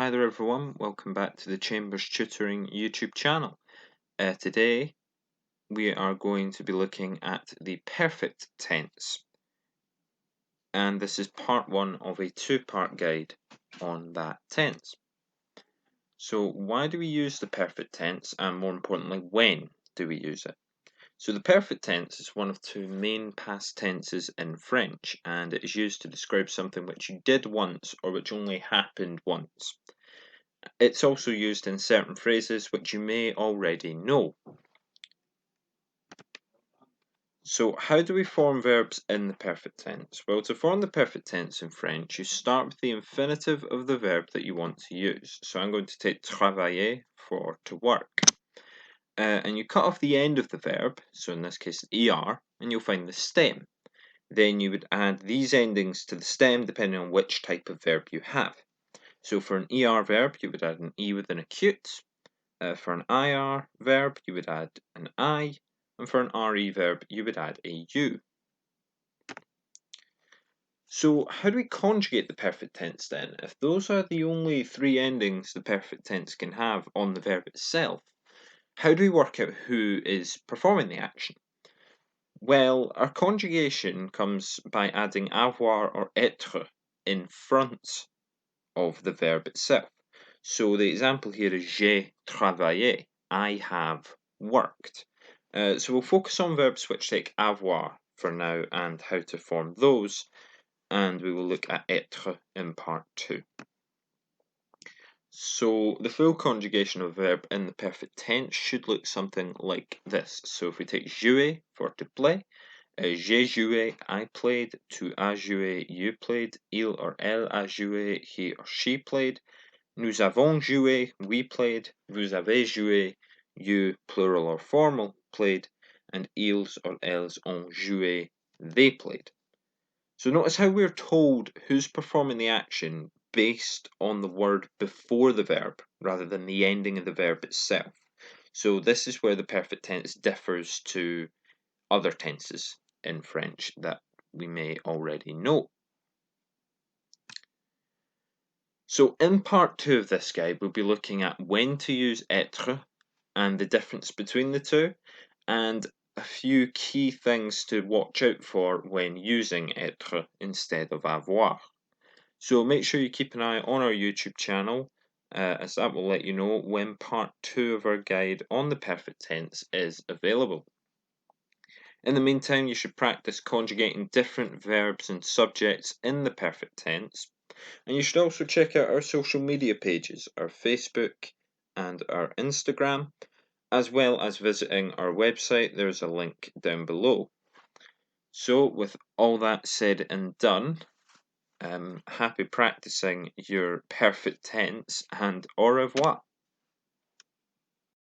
Hi there everyone, welcome back to the Chambers Tutoring YouTube channel. Today we are going to be looking at the perfect tense, and this is part one of a two-part guide on that tense. So why do we use the perfect tense, and more importantly, when do we use it? So the perfect tense is one of two main past tenses in French, and it is used to describe something which you did once or which only happened once. It's also used in certain phrases which you may already know. So how do we form verbs in the perfect tense? Well, to form the perfect tense in French, you start with the infinitive of the verb that you want to use. So I'm going to take travailler for to work. And you cut off the end of the verb, so in this case er, and you'll find the stem. Then you would add these endings to the stem depending on which type of verb you have. So for an er verb, you would add an e with an acute. For an IR verb, you would add an I, and for an RE verb, you would add a U. So how do we conjugate the perfect tense then? If those are the only three endings the perfect tense can have on the verb itself, how do we work out who is performing the action? Well, our conjugation comes by adding avoir or être in front of the verb itself. So the example here is j'ai travaillé, I have worked. So we'll focus on verbs which take avoir for now and how to form those, and we will look at être in part 2. So the full conjugation of a verb in the perfect tense should look something like this. So if we take jouer for to play, j'ai joué, I played, tu as joué, you played, il or elle a joué, he or she played, nous avons joué, we played, vous avez joué, you, plural or formal, played, and ils or elles ont joué, they played. So notice how we're told who's performing the action based on the word before the verb rather than the ending of the verb itself. So this is where the perfect tense differs to other tenses in French that we may already know. So in part 2 of this guide, we'll be looking at when to use être and the difference between the two, and a few key things to watch out for when using être instead of avoir. So make sure you keep an eye on our YouTube channel, as that will let you know when part 2 of our guide on the perfect tense is available. In the meantime, you should practice conjugating different verbs and subjects in the perfect tense. And you should also check out our social media pages, our Facebook and our Instagram, as well as visiting our website. There's a link down below. So with all that said and done, happy practicing your perfect tense and au revoir.